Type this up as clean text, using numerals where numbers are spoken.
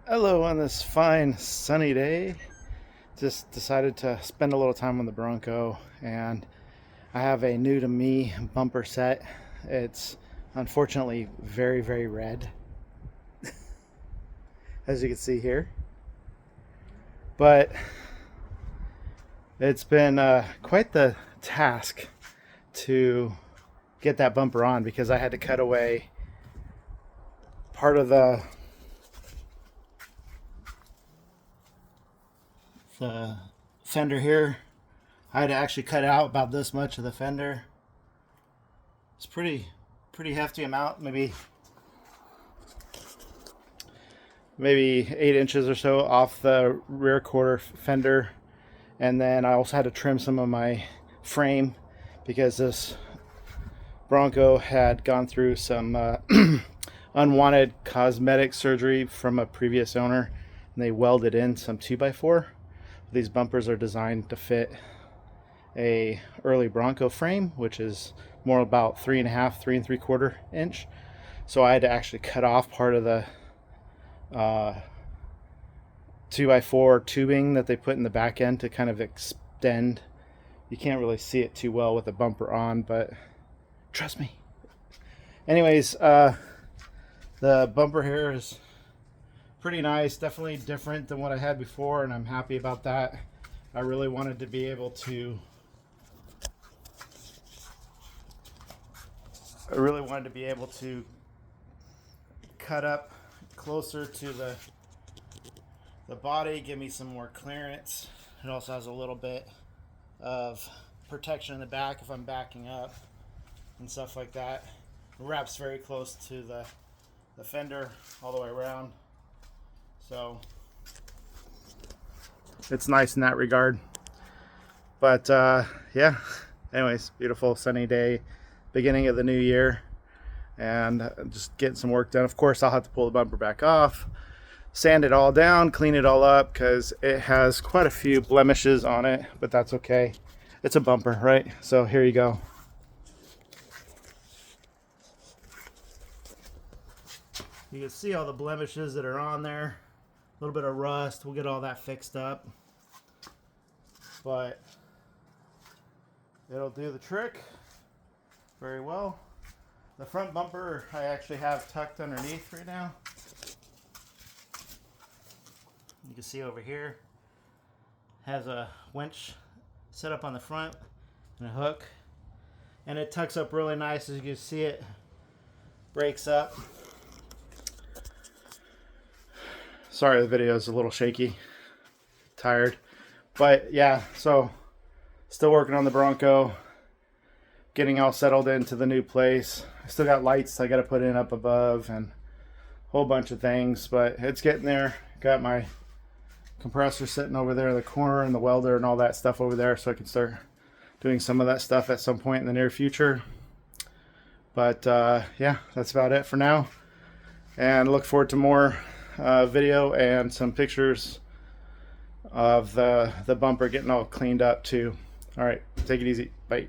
Hello on this fine sunny day. Just decided to spend a little time on the Bronco, and I have a new to me bumper set. It's unfortunately very red, as you can see here. But it's been quite the task to get that bumper on because I had to cut away part of the fender here. I had to actually cut out about this much of the fender. It's pretty hefty amount, maybe 8 inches or so off the rear quarter fender. And then I also had to trim some of my frame because this Bronco had gone through some unwanted cosmetic surgery from a previous owner, and they welded in some 2x4. These bumpers are designed to fit a Early Bronco frame, which is more about 3.5, 3 3/4 inch. So I had to actually cut off part of the 2x4 tubing that they put in the back end to kind of extend. You can't really see it too well with the bumper on, but trust me. Anyways, the bumper here is pretty nice, definitely different than what I had before, and I'm happy about that. I really wanted to be able to cut up closer to the body, give me some more clearance. It also has a little bit of protection in the back if I'm backing up and stuff like that. It wraps very close to the fender all the way around, so it's nice in that regard. But yeah, anyways, beautiful sunny day, beginning of the new year, and just getting some work done. Of course, I'll have to pull the bumper back off, sand it all down, clean it all up, because it has quite a few blemishes on it, but that's okay. It's a bumper, right? So here you go. You can see all the blemishes that are on there. A little bit of rust. We'll get all that fixed up, but it'll do the trick very well. The front bumper I actually have tucked underneath right now. You can see over here has a winch set up on the front and a hook, and it tucks up really nice. As you can see, it breaks up. Sorry, the video is a little shaky, tired, but yeah, so still working on the Bronco, getting all settled into the new place. I still got lights I got to put in up above and a whole bunch of things, but it's getting there. Got my compressor sitting over there in the corner and the welder and all that stuff over there, so I can start doing some of that stuff at some point in the near future. But yeah, that's about it for now, and look forward to more video and some pictures of the bumper getting all cleaned up too. All right, take it easy. Bye.